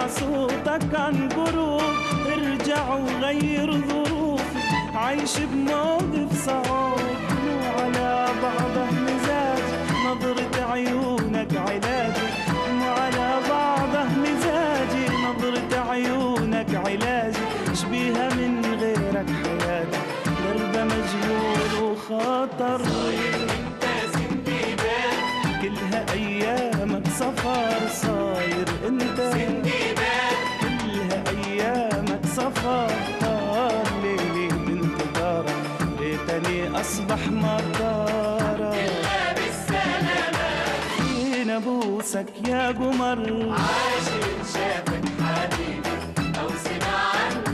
اسمع صوتك عن قروب، ارجع وغير ظروفي، عايش بموقف صعب وعلى بعضه مزاج، نظرة عيونك علاجي وعلى بعضه مزاجي، نظرة عيونك علاجي، شبيها من غيرك حياتي، دربة مجهول وخطر، صاير انت سندباد، كلها ايامك سفر، صاير انت سندباد، كلها ايامك سفر، ليلي بانتظارك ليتني اصبح مطارك، إلا بالسلامات، فين ابوسك يا قمر، عاشق شافك حبيبي أو سمع عنك